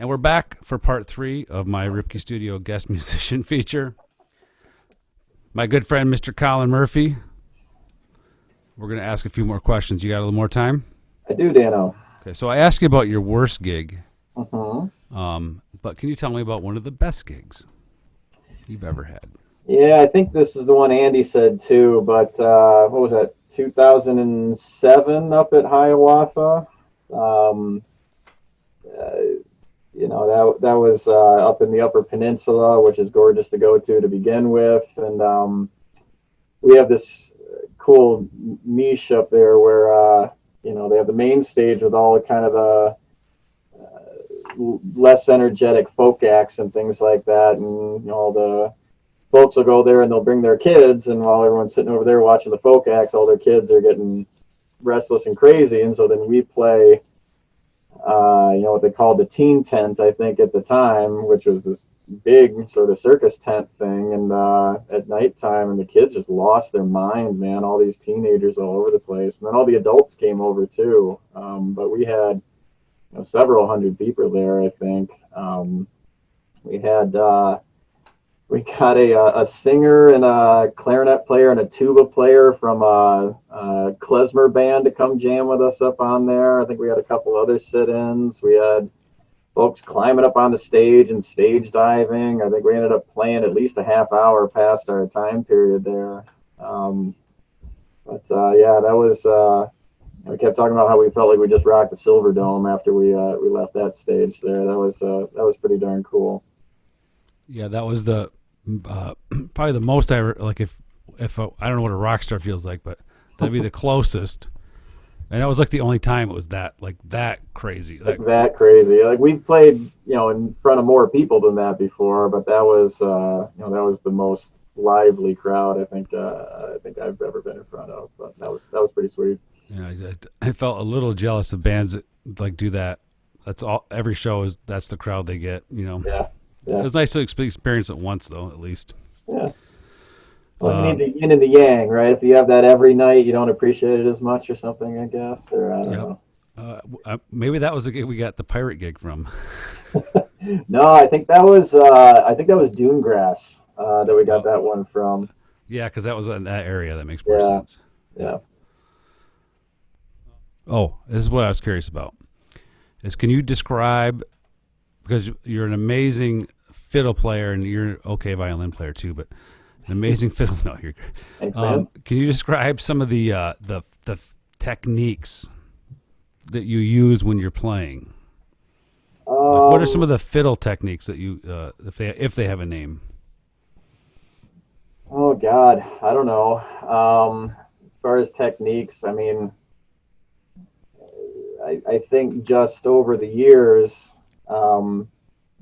And we're back for part 3 of my Ripke Studio guest musician feature. My good friend, Mr. Colin Murphy. We're going to ask a few more questions. You got a little more time? I do, Dano. Okay, so I asked you about your worst gig. Mm-hmm. But can you tell me about one of the best gigs you've ever had? Yeah, I think this is the one Andy said too, but what was that, 2007 up at Hiawatha? Um, uh, that was up in the Upper Peninsula, which is gorgeous to go to begin with. And we have this cool niche up there where, they have the main stage with all kind of the less energetic folk acts and things like that. And, all the folks will go there and they'll bring their kids. And while everyone's sitting over there watching the folk acts, all their kids are getting restless and crazy. And so then we play, what they called the teen tent, I think, at the time, which was this big sort of circus tent thing. And at nighttime, and the kids just lost their mind, man. All these teenagers all over the place. And then all the adults came over too. But we had several hundred people there, I think. We had we got a singer and a clarinet player and a tuba player from a klezmer band to come jam with us up on there. I think we had a couple other sit-ins. We had folks climbing up on the stage and stage diving. I think we ended up playing at least a half hour past our time period there. Yeah, that was. We kept talking about how we felt like we just rocked the Silver Dome after we left that stage there. That was pretty darn cool. Yeah, that was the probably the most I like. If I don't know what a rock star feels like, but that'd be the closest. And that was like the only time it was that crazy. That crazy. Like we've played, in front of more people than that before, but that was that was the most lively crowd I think I've ever been in front of. But that was pretty sweet. Yeah, I felt a little jealous of bands that like do that. That's all. Every show that's the crowd they get. Yeah. It was nice to experience it once, though, at least. Yeah. Well, you need the yin and the yang, right? If you have that every night, you don't appreciate it as much, or something, I guess. Or I don't know. Maybe that was the gig we got the pirate gig from. No, I think that was Dunegrass that we got that one from. Yeah, because that was in that area. That makes more sense. Yeah. Oh, this is what I was curious about. Can you describe, because you're an amazing fiddle player and you're okay violin player too, but an amazing fiddle. No, you're. Thanks, man. Can you describe some of the techniques that you use when you're playing? What are some of the fiddle techniques that you, if they have a name? Oh God, I don't know. As far as techniques, I mean, I think just over the years,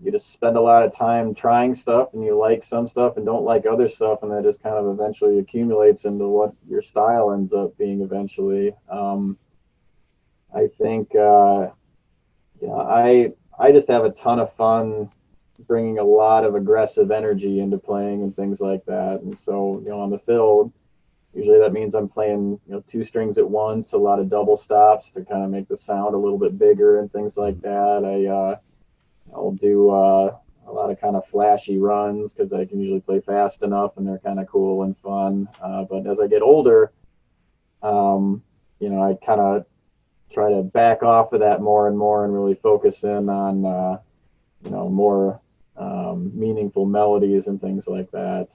you just spend a lot of time trying stuff, and you like some stuff and don't like other stuff, and that just kind of eventually accumulates into what your style ends up being eventually. I think, I just have a ton of fun bringing a lot of aggressive energy into playing and things like that. And so, on the fiddle, usually that means I'm playing, 2 strings at once, a lot of double stops to kind of make the sound a little bit bigger and things like that. I'll do a lot of kind of flashy runs because I can usually play fast enough and they're kind of cool and fun. But as I get older, I kind of try to back off of that more and more and really focus in on, more meaningful melodies and things like that.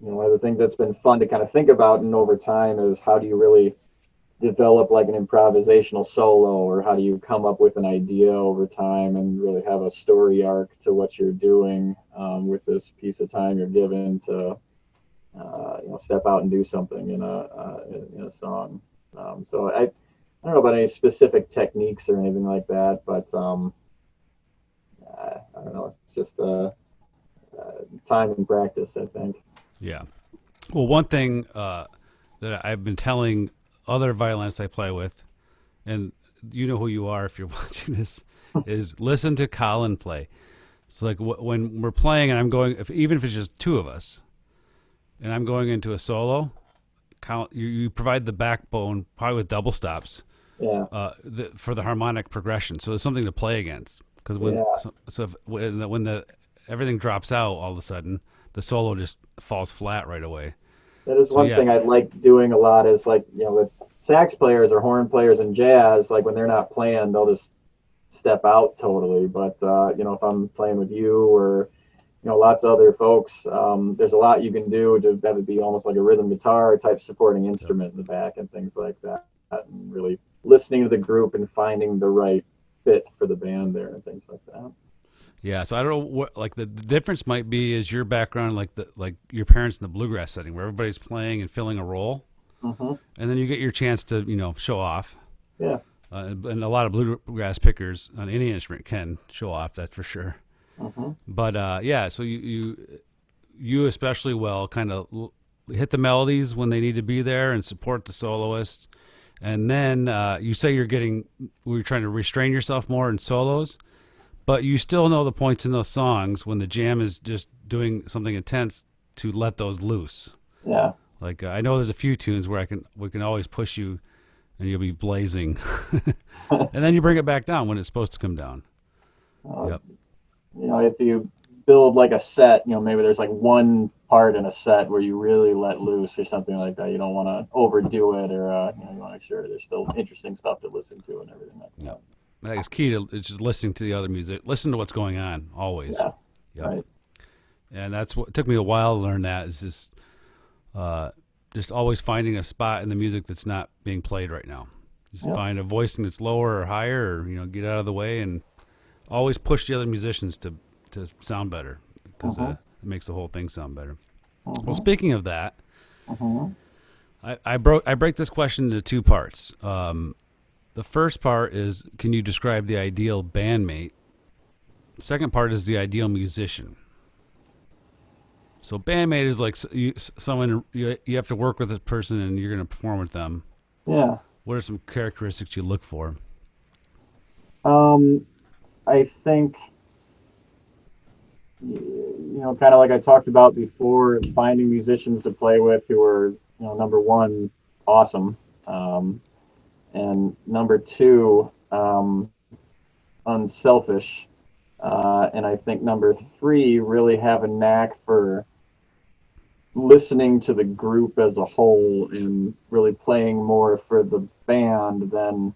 One of the things that's been fun to kind of think about and over time is how do you really develop like an improvisational solo, or how do you come up with an idea over time and really have a story arc to what you're doing with this piece of time you're given to step out and do something in a song. So I don't know about any specific techniques or anything like that, but I don't know. It's just time and practice, I think. Yeah. Well, one thing that I've been telling other violinists I play with, and you know who you are if you're watching this, is listen to Colin play. So like when we're playing and I'm going, even if it's just 2 of us, and I'm going into a solo, you provide the backbone, probably with double stops, Yeah. For the harmonic progression. So there's something to play against. Because Yeah. when the everything drops out all of a sudden, the solo just falls flat right away. That is So one yeah, thing I like doing a lot is like, with sax players or horn players in jazz, like when they're not playing, they'll just step out totally. But, if I'm playing with you or, lots of other folks, there's a lot you can do to have it be almost like a rhythm guitar type supporting yep. instrument in the back and things like that. And really listening to the group and finding the right fit for the band there and things like that. Yeah, so I don't know what like the difference might be is your background like your parents in the bluegrass setting where everybody's playing and filling a role, Hmm. and then you get your chance to show off. Yeah. And a lot of bluegrass pickers on any instrument can show off, that's for sure. Hmm. But yeah, so you especially well kind of hit the melodies when they need to be there and support the soloist. And then you say we're trying to restrain yourself more in solos, but you still know the points in those songs when the jam is just doing something intense to let those loose. Yeah. Like I know there's a few tunes where we can always push you and you'll be blazing, and then you bring it back down when it's supposed to come down. Uh, Yep. if you build like a set, maybe there's like one part in a set where you really let loose or something like that. You don't want to overdo it, or you want to make sure there's still interesting stuff to listen to and everything like Yep. that. I think it's key to it's just listening to the other music. Listen to what's going on always. Yeah. Yep. Right. And that's what it took me a while to learn. That is just always finding a spot in the music that's not being played right now. Just Yep. find a voicing that's lower or higher, or get out of the way, and always push the other musicians to sound better because Hmm. it makes the whole thing sound better. Well, Hmm. speaking of that, Hmm. I break this question into two parts. The first part is, can you describe the ideal bandmate? The second part is the ideal musician. So bandmate is like someone you have to work with this person and you're going to perform with them. Yeah. What are some characteristics you look for? Um, I think, kind of like I talked about before, finding musicians to play with who are, number one, awesome. Um, and number two, unselfish. And I think number three, really have a knack for listening to the group as a whole and really playing more for the band than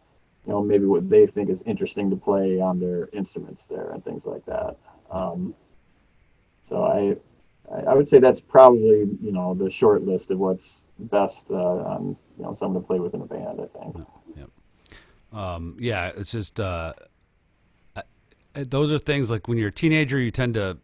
maybe what they think is interesting to play on their instruments there and things like that. Yep. So I would say that's probably the short list of what's best on someone to play with in a band. I think. Yep. Yep. Yeah, it's just those are things like when you're a teenager, you tend to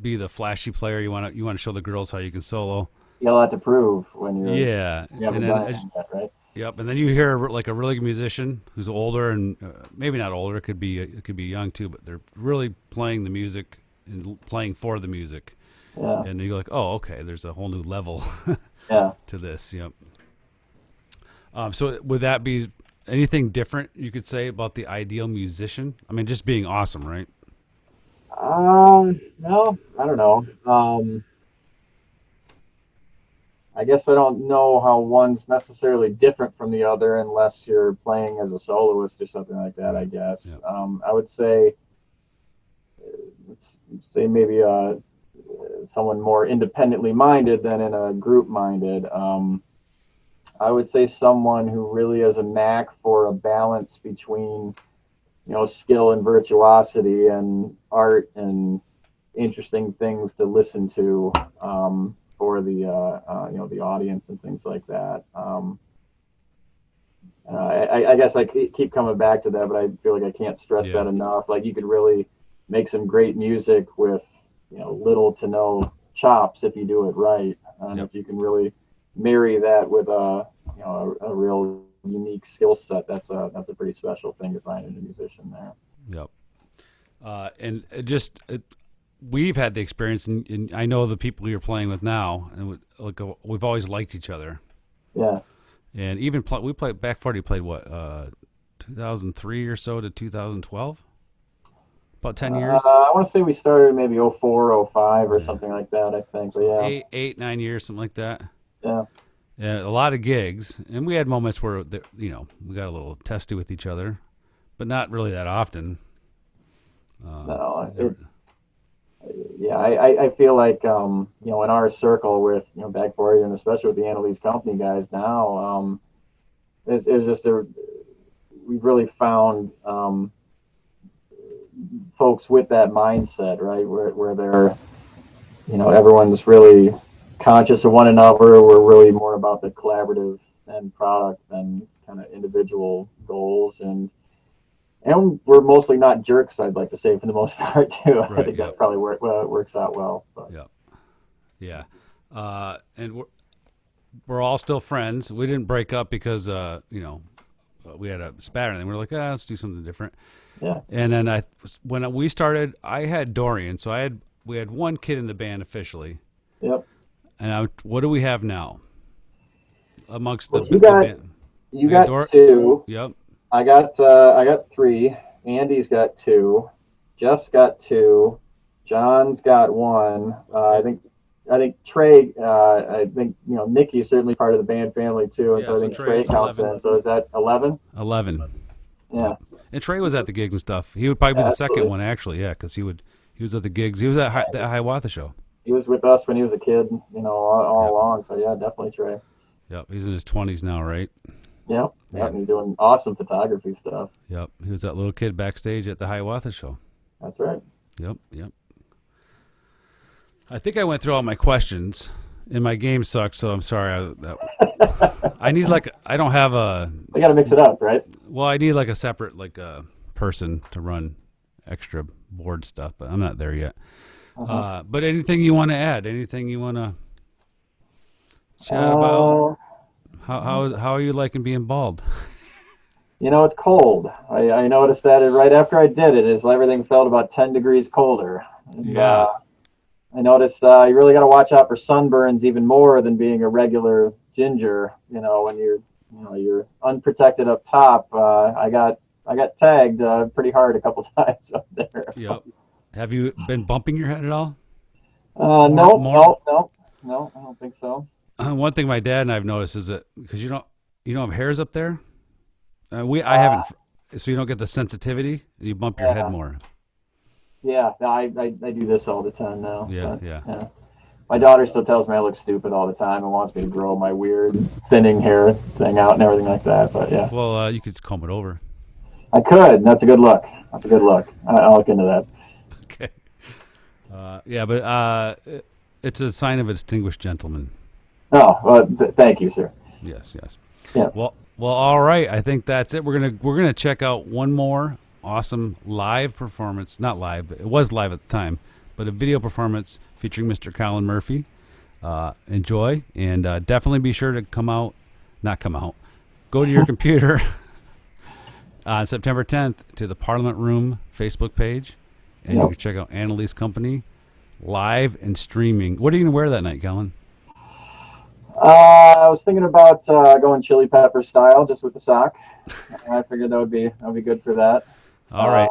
be the flashy player. You want to show the girls how you can solo. You got a lot to prove when Yeah, you and haven't then done it yet, right? yep, and then you hear like a really good musician who's older and maybe not older. It could be young too, but they're really playing the music and playing for the music, Yeah. and you're like, oh, okay, there's a whole new level Yeah. to this. Yep. So would that be anything different you could say about the ideal musician? I mean, just being awesome, right? No, I don't know. I guess I don't know how one's necessarily different from the other unless you're playing as a soloist or something like that, I Right. guess. Yep. I would say, let's say maybe someone more independently minded than in a group minded. I would say someone who really has a knack for a balance between, skill and virtuosity and art and interesting things to listen to for the the audience and things like that. I guess I keep coming back to that, but I feel like I can't stress Yeah. that enough. Like you could really make some great music with little to no chops if you do it right, and Yep. if you can really marry that with a real unique skill set, that's a pretty special thing to find in a musician there. Yep. And we've had the experience, and I know the people you're playing with now, and we've always liked each other. Yeah. And even we played back 40 played what 2003 or so to 2012, about 10 years. I want to say we started maybe '04, '05 or Yeah. something like that, I think. But So yeah, 8, 9 years, something like that. yeah, a lot of gigs, and we had moments where we got a little testy with each other, but not really that often. Yeah, I feel like in our circle with back for you, and especially with the Annalise Company guys now, it's just we've really found folks with that mindset, right, where they're everyone's really conscious of one another. We're really more about the collaborative end product than kind of individual goals, and we're mostly not jerks, I'd like to say, for the most part, too. Right, I think that probably works out well. But. Yeah. And we're all still friends. We didn't break up because, we had a spat, and we're like, let's do something different. Yeah. And then when we started, I had Dorian, so we had one kid in the band officially. Yep. And what do we have now? Amongst the band. You got two. Yep. I got 3. Andy's got 2. Jeff's got 2. John's got 1. I think Trey. I think Nikki's certainly part of the band family too, and so I think Trey counts in. So is that 11? 11. Yeah. And Trey was at the gigs and stuff. He would probably be the second one, actually. Yeah, because he was at the gigs. He was at the Hiawatha show. He was with us when he was a kid, all along. So yeah, definitely Trey. Yep, he's in his 20s now, right? Yep. And he's doing awesome photography stuff. Yep, he was that little kid backstage at the Hiawatha show. That's right. Yep. I think I went through all my questions, and my game sucks, so I'm sorry. I need I don't have a. I got to mix it up, right? Well, I need a separate person to run extra board stuff, but I'm not there yet. But anything you want to add? Anything you want to chat about? How are you liking being bald? It's cold. I noticed that right after I did it, everything felt about 10 degrees colder. And, yeah. I noticed you really got to watch out for sunburns even more than being a regular ginger. When you're unprotected up top. I got tagged pretty hard a couple times up there. Yep. Have you been bumping your head at all? No, I don't think so. One thing my dad and I've noticed is that because you don't have hairs up there. I haven't, so you don't get the sensitivity. You bump your head more. Yeah, I do this all the time now. Yeah. My daughter still tells me I look stupid all the time and wants me to grow my weird thinning hair thing out and everything like that. But yeah. Well, you could comb it over. I could. That's a good look. I'll look into that. Okay. But it's a sign of a distinguished gentleman. Oh, well, thank you, sir. Yes. Yeah. Well, all right. I think that's it. We're gonna check out one more awesome live performance. Not live, but it was live at the time, but a video performance featuring Mr. Colin Murphy. Enjoy, and definitely be sure to go to your computer on September 10th to the Parliament Room Facebook page, and you can check out Annalise Company live and streaming. What are you going to wear that night, Colin? I was thinking about going chili pepper style, just with the sock. I figured that would be good for that. All right.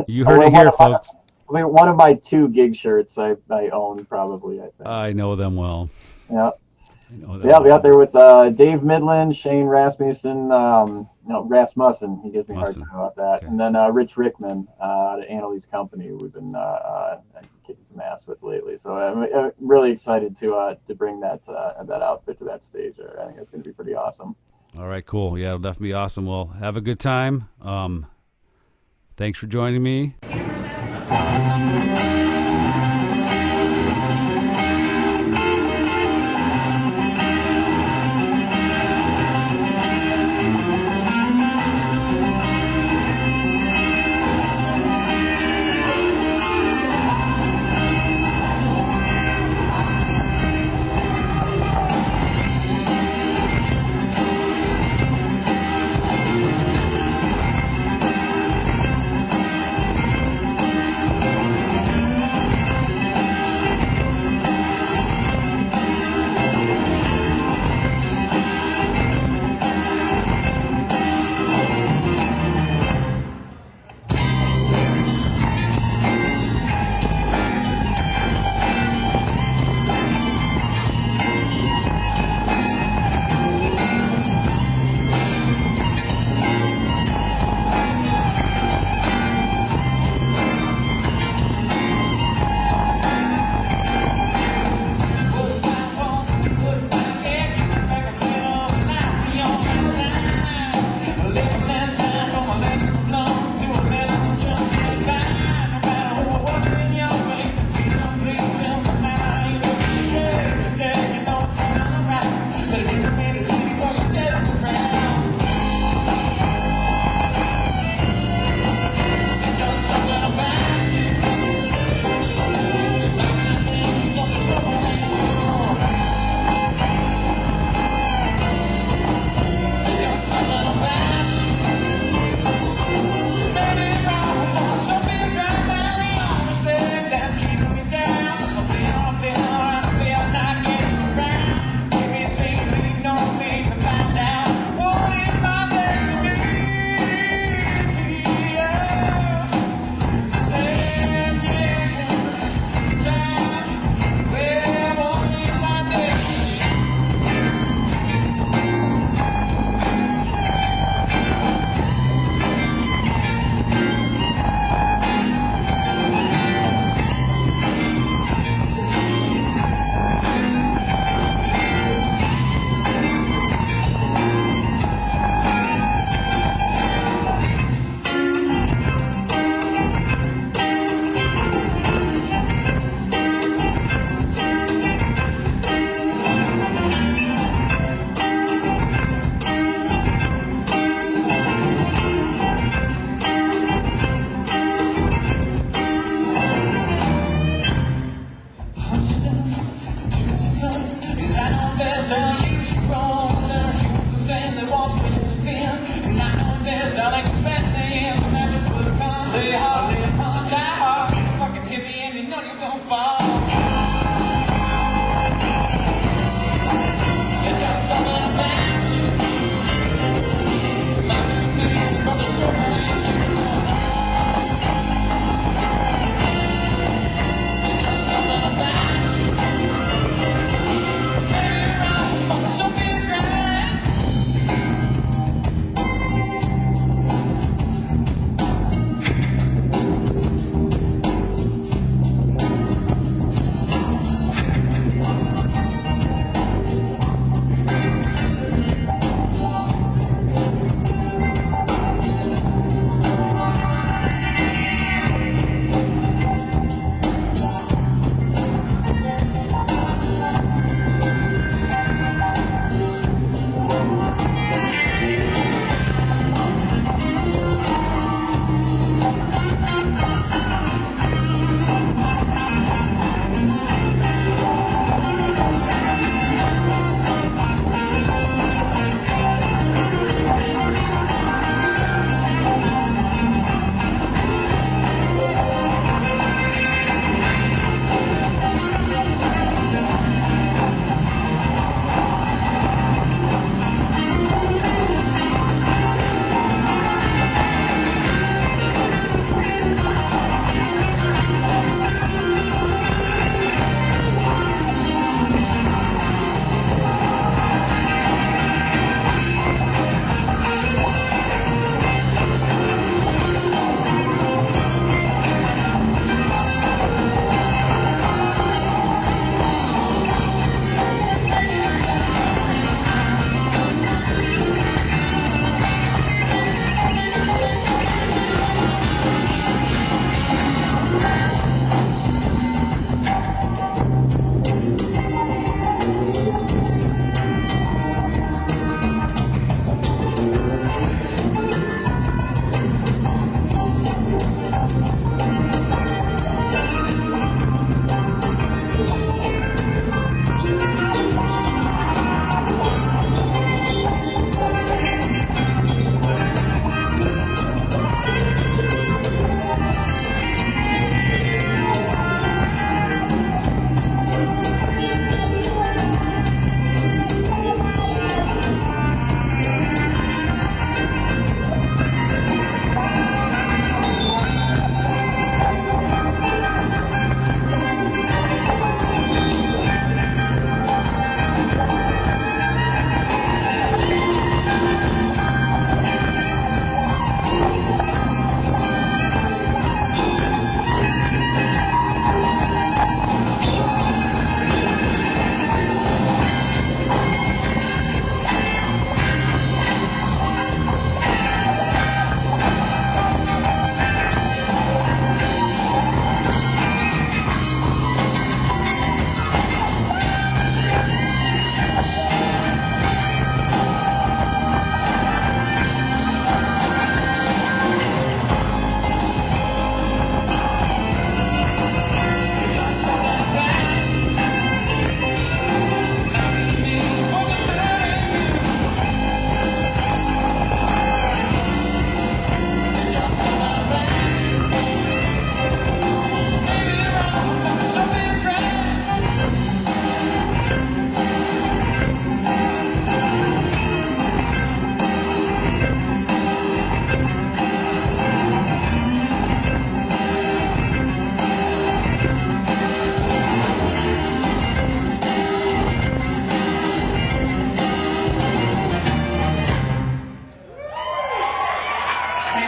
You heard it here, folks. One of my 2 gig shirts I own, probably, I think. I know them well. Yeah. I'll be out there with Dave Midland, Shane Rasmussen, Rasmussen. He gives me a hard time about that. Okay. And then Rich Rickman at Annalise Company. We've been kicking some ass with lately. So I'm really excited to bring that outfit to that stage. I think it's going to be pretty awesome. All right, cool. Yeah, it'll definitely be awesome. Well, have a good time. Thanks for joining me.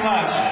much.